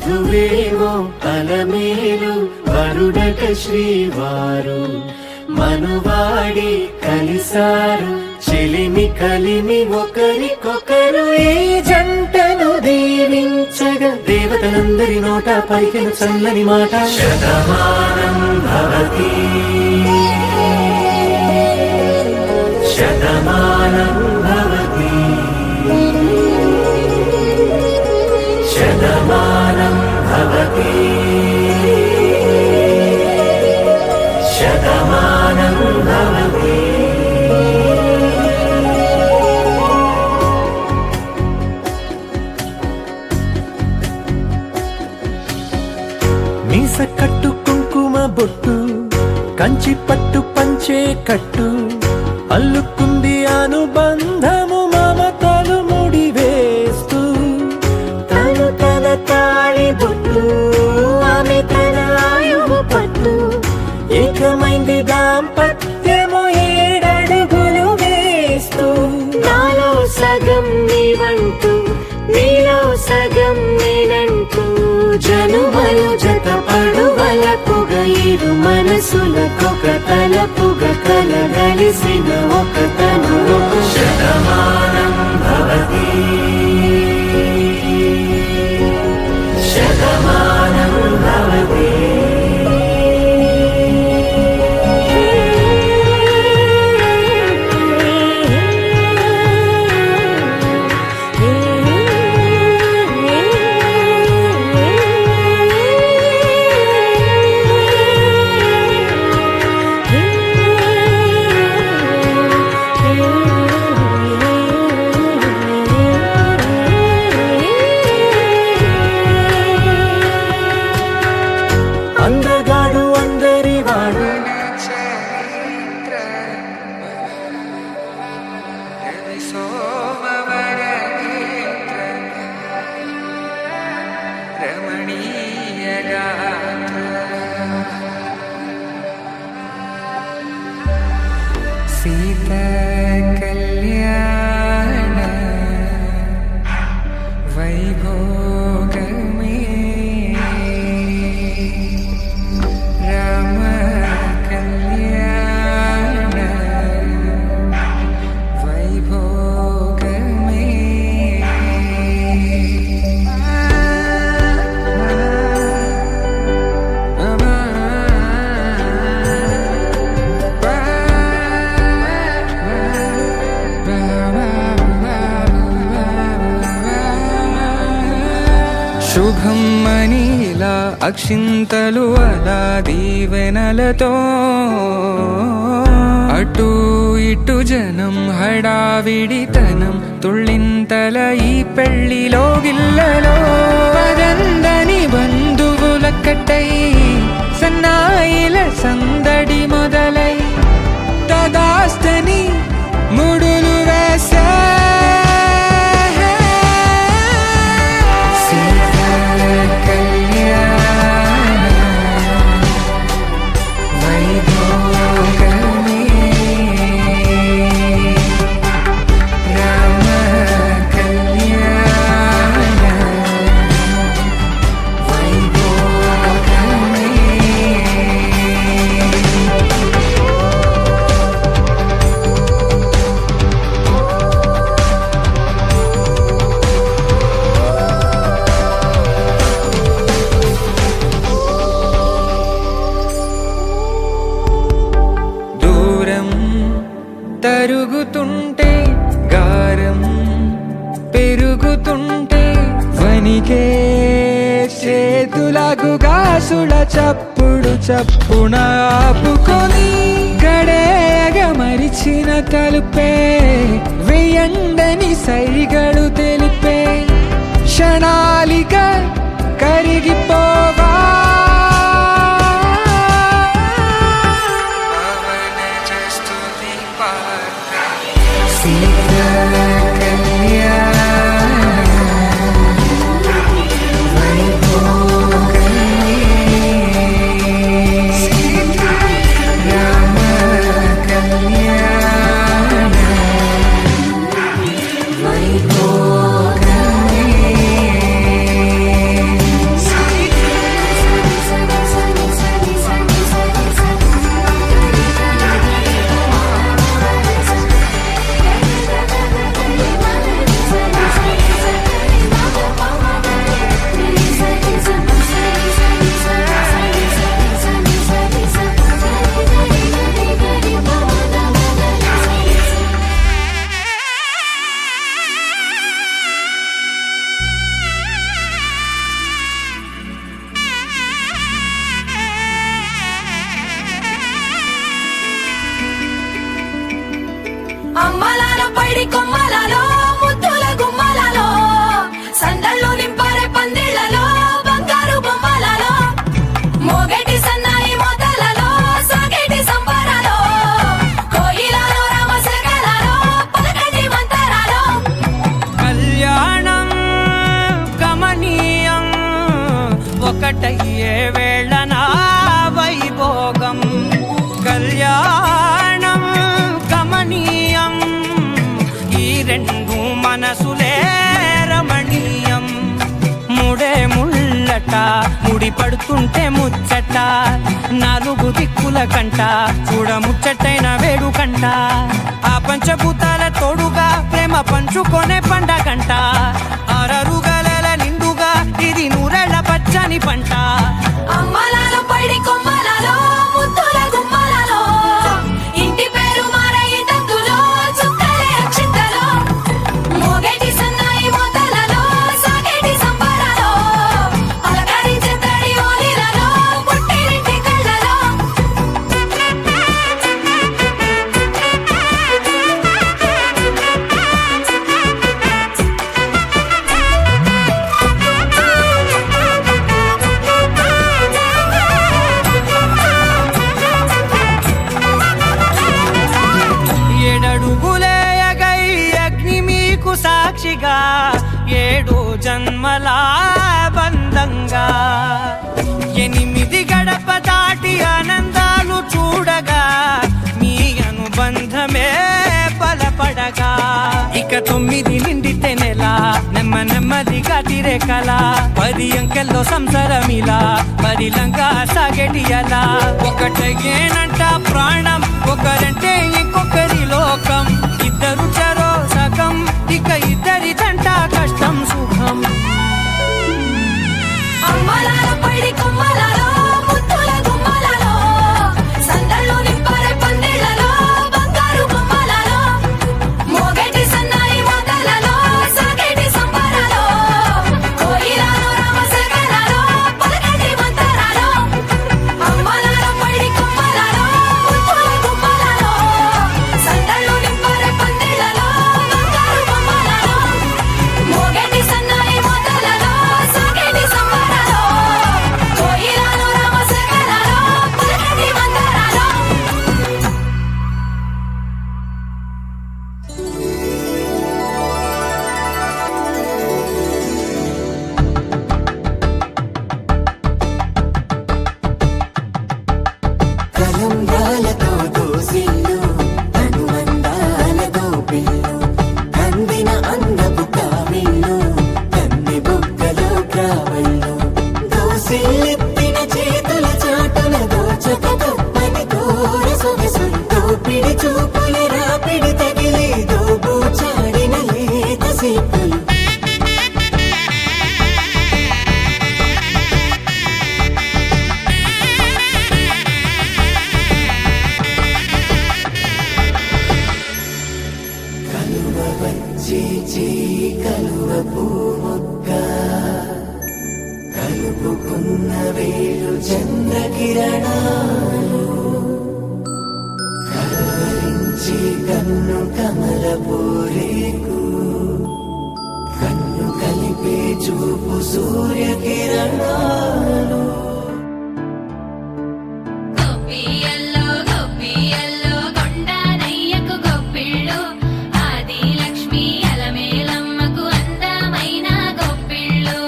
వధువేమో అలమేలు వరుడట శ్రీవారు మనువాడి కలిసారు చెలిమి కలిమి ఒకరికొకరు ఈ జంటను దీవించగా దేవతలందరి నోట పలికిన చల్లని మాట శతమానం భవతి శతమానం భవతి శతమానం భవతి శతమానం భవతి. మీస కట్టు కుంకుమ బొట్టు కంచి పట్టు పంచే కట్టు అల్లుకుంది అనుబంధము మమతలు ముడివేస్తూ తను తన తాళి బొట్టు ఆమె తన ఆయువు పట్టు ఏకమైంది దాంపత్యము 7 అడుగులు వేస్తూ నాలో సగం నీవంటూ నీలో సగం నేనంటూ జనుమలు జతపడువలపుగ ఇరు మనసులకొక తలపుగ కలగలిసిన ఒక తను శతమానం భవతి శతమానం భవతి. అందగాడు అందరి వాడు సీత కళ్యాణ వైభోగమే రామ కళ్యాణ వైభోగమే శుభం మనీలా అక్షింతలు అలా దీవెనలతో అటు ఇటు జనం హడావిడితనం తుళ్ళింతల ఈ పెళ్లిలో గిల్లలో పదందని బంధువులక్కటై సన్నాయిల సందడి మొదలై తదాస్తని ముడులు వేసే తరుగుతుంటే గారం పెరుగుతుంటే వనికే చేతులకు గాసుల చప్పుడు చప్పున ఆపుకొని గడేగ మరిచిన తలుపే వెయ్యండని సైగడు తెలిపే క్షణాలిక కరిగిపోవా జంట ముడి పడుతుంటే ముచ్చట నాలుగు దిక్కుల కంట చూడ ముచ్చటైన వేడుకంట ఆ పంచభూతాల తోడుగా ప్రేమ పంచుకొనే పండగంట ఆరరుగల నిండుగా ఇది నూరెళ్ళ పచ్చని పంట అమ్మలాలో పడి కొమ్మలలో ముద్దుల గుమ్మలలో ఇంటి పేరు మారయి తందులో చుక్కలే అక్షింతలో మోగేటి సన్నాయి మోతలలో సాగేటి సంబరాలో అలకరించే తడి ఓలిలలో పుట్టినింటి కళ్ళలో ఏడడుగులేయగై అగ్ని మీకు సాక్షిగా ఏడు జన్మల బంధంగా ఎనిమిది గడప దాటి ఆనందాలు చూడగా మీ అనుబంధమే బలపడగా ఇక 9 నిండితే నెల నెమ్మదిగా తిరేకల 10 అంకెల్లో సంసారమిలా పరిలంగా సాగేటియలా ఒకటేనంట ప్రాణం ఒకరంటే ఇంకొకరి లోకం ఇద్దరు చరో సగం ఇక ఇద్దరి తంట కష్టం సుఖం అమ్మలాలో పడి కొమ్మలలో ముద్దుల గుమ్మలలో సందళ్ళు నింపరే పందిళ్ళలో బంగారు గుమ్మలలో మోగేటి సన్నాయి మోతలలో సాగేటి సంబరాలో కోయిలలో రామసగనాలో పలకటి మంతరాలో అమ్మలాలో పడి కొమ్మలలో ముద్దుల గుమ్మలలో సందళ్ళు నింపరే పందిళ్ళలో బంగారు గుమ్మలలో మోగేటి సన్నాయి మోతలలో సాగేటి సంబరాలో కోయిలలో రామసగనాలో పలకటి మంతరాలో కలంబ్రాలతో దోసిల్లు అనుబంధాలతో పిల్లు కందిన అందపు కావిళ్ళు కన్ని బుగ్గలో క్రావళ్ళు దోసిల్లెత్తిన చేతుల చాటున దోచక తప్పని తోర సొగసులు దోపిడి చూపుల రాపిడి తగిలి దోబూచాడిన లేత సేపులు కలువ వచ్చే కలువ పూమొక్క కలుపుకున్న వేలు చంద్రకిరణాలు కలవరించి కన్ను కమల పూరేకు కన్ను కలిపే చూపు సూర్యకిరణాలు గొప్పియల్లో కొండానయ్యకు గొప్పిళ్ళు ఆది లక్ష్మి అలమేలమ్మకు అందమైన గొప్పిళ్ళు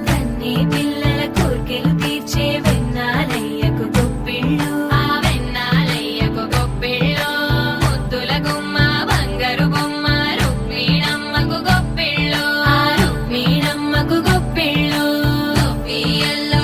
కన్నీ పిల్లల కోర్కెలు తీర్చే వెన్నాలయ్యకు గొప్పిళ్ళు ఆ వెన్నాలయ్యకు గొప్పిళ్ళు ముద్దుల గుమ్మ బంగారు బొమ్మ రుక్మిణమ్మకు గొప్పిళ్ళు ఆ రుక్మిణమ్మకు గొప్పిళ్ళు గొప్పియల్లో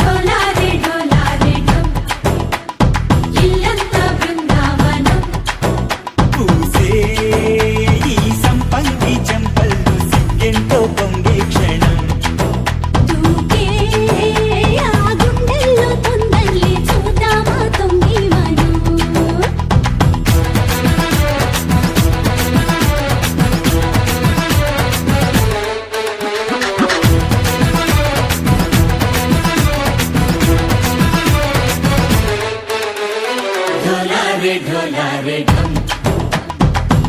ఢోలారే ఢోలారే ఢమ్ ఇల్లంతా బృందావనం పూసే ఈ సంపంగి చెంపల్లో సిగ్గెంతో పొంగే క్షణం దూకే ఆ గుండెల్లో తొందల్లి చూద్దామా తొంగి మనం ఢోలారే ఢోలారే ఢమ్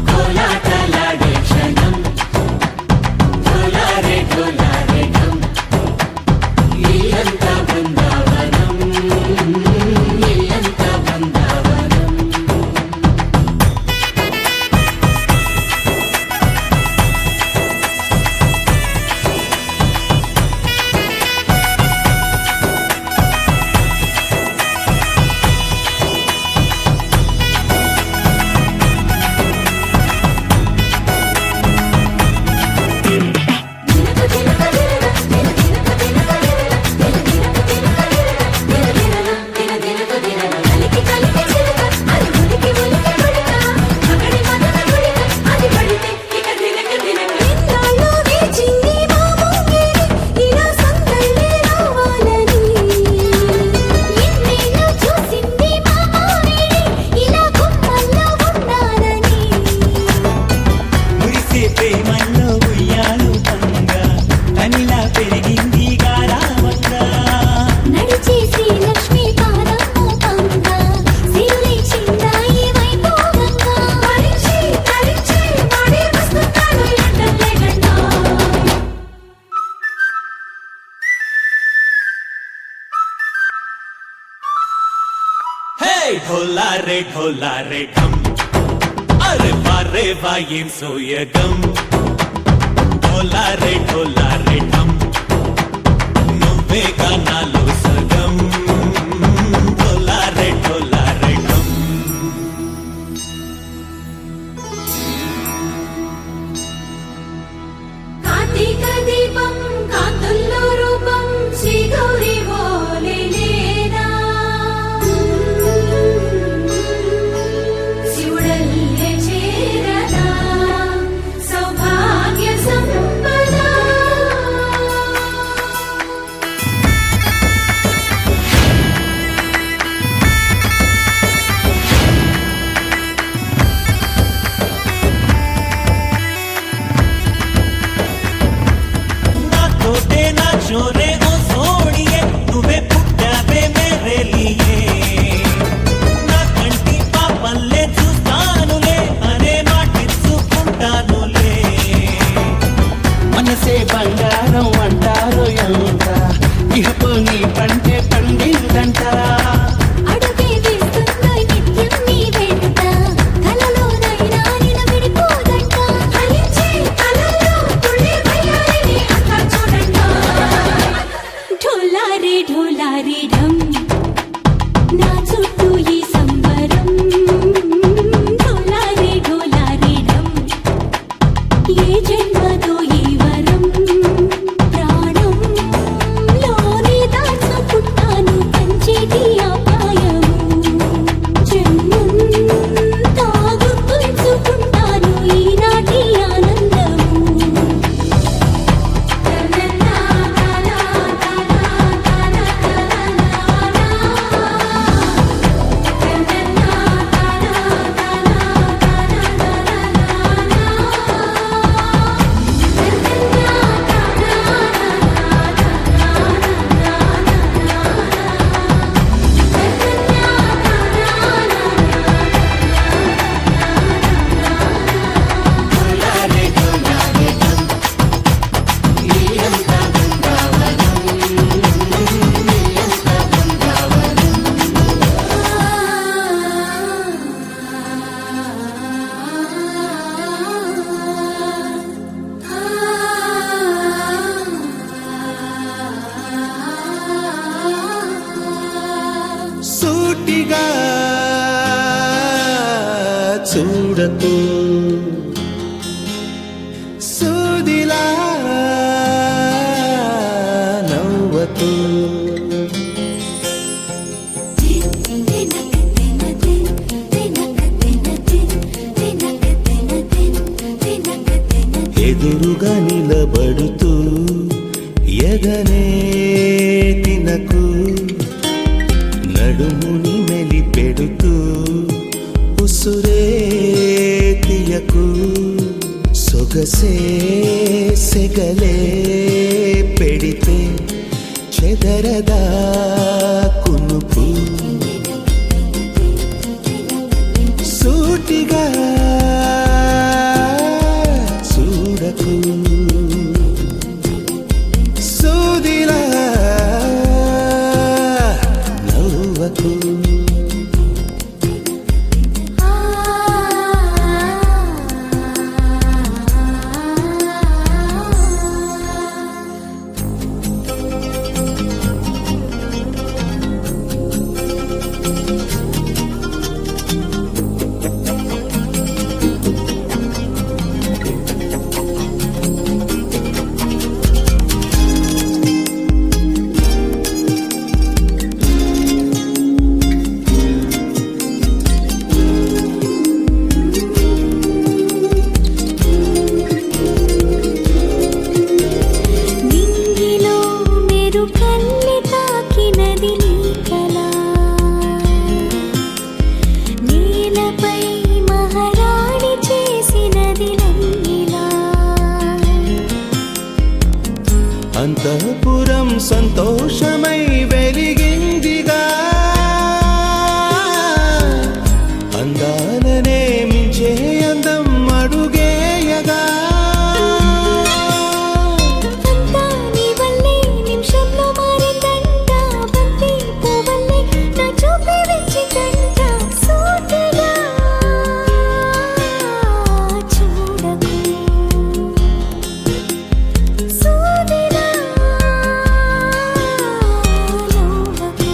కోలాటలాడే క్షణం ఢోలారే ఢోలారే ఢమ్ ఇల్లంతా బృందావనం ఇల్లంతా బృందావనం మురిసే ప్రేమల్లో ఉయ్యాలు పంగా తనిలా పెరిగింది గారావంగా నడిచే శ్రీ లక్ష్మీ పాదము పంగా సిరులై చిందాయి వైభోగంగా హరించి హరించి వాడే వస్తున్నాడు ఎండలే గంట హే ఢోలారే ఢోలారే ఢమ్ అరే వారే వా ఏం సోయగం ఢోలారే ఢోలారే ఢమ్ నువ్వే గానాలో సగం ఢోలారే ఢోలారే ఢమ్ కార్తీక దీపం కాంతుల్లో రూపం శ్రీ గౌరీ ఓలేనా శివుడల్లే చేరదా సౌభాగ్య సంపద నా తోటే నా చోరే ఓ సోడియే నువ్వే పుట్టావే మేరే లియే నా కంటి పాపల్లే చూస్తానులే అనే మాటిచ్చుకుంటానులే మనసే బంగారం అంటారు ఎంత ఇహపు నీ పంటే పండిందంట అడుగే వేస్తున్న నిత్యం నీ వెంట కలలోనైనా నిన్ను విడిపోదంట హరించి కలలో తుళ్ళి వయ్యారిని అంతా చూడంట ఢోలారే ఢోలారే ఢమ్ నా చుట్టూ ఈ సంబరం ఢోలారే ఢోలారే ఢమ్ ఏ జన్మదో ఈ వరం ప్రాణం లోనే దాచుకుంటాను పంచేటి అపాయము జన్మం తాగుతుంచుకుంటాను ఈనాటి ఆనందము సూటిగా చూడకు సూదిలా నవ్వకు నడుముని మెలిపెడుతూ ఉసురే తీయకు సొగసే సెగలే పెడితే చెదరదా కునుపు సూటిగా చూడకు సూదిలా నవ్వకు నింగిలో మెరుకల్లి తాకినది నీ కల నేలపై మహారాణి చేసినది నన్నిలా అంతఃపురం సంతోషమై వెలిగిందిగా అందాలనే మించే అందం అడుగేయగా అంతా నీ వల్లే నిమిషంలో మారిందంట బంతి పువ్వల్లే నా చూపే వెచ్చిదంట సూటిగా చూడకు సూదిలా నవ్వకు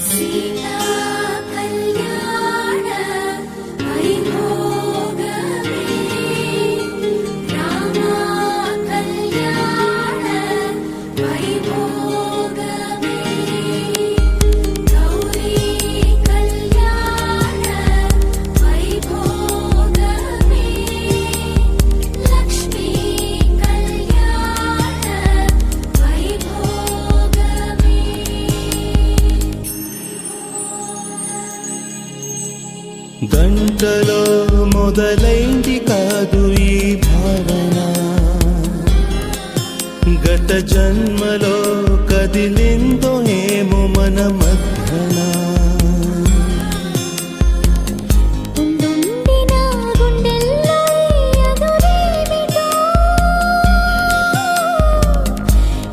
సీతా కళ్యాణ వైభోగమే రామ కళ్యాణ వైభోగమే గౌరీ కళ్యాణ వైభోగమే లక్ష్మీ కళ్యాణ వైభోగమే గంటలో మొదలైంది కాదు ఈ భావన గత జన్మలో కదిలిందో ఏమో మన మధ్యన ఉండుండి నా గుండెల్లో ఈ అదురేమిటో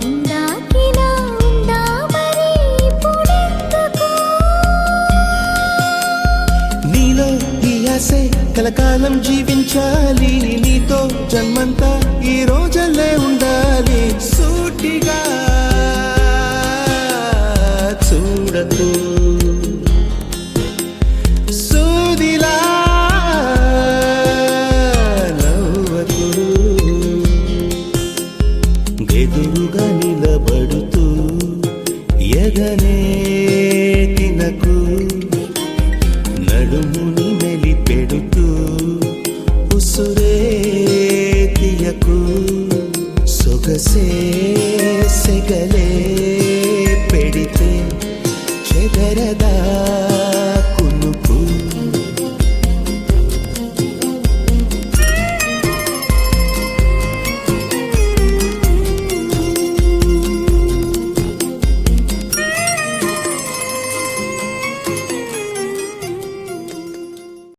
ఇందాకిలా ఉందా మరి ఇప్పుడెందుకు నీలో ఈ ఆశే కలకాలం జీవించాలి నీతో జన్మంతా ఈ రోజులే ఉండాలి సూటిగా చూడకు సూదిలా నవ్వకు ఎదురుగా నిలబడుతూ ఎగనే తినకు నడుముని మెలిపెడుతూ ఉసురే తీయకు సొగసే సెగలే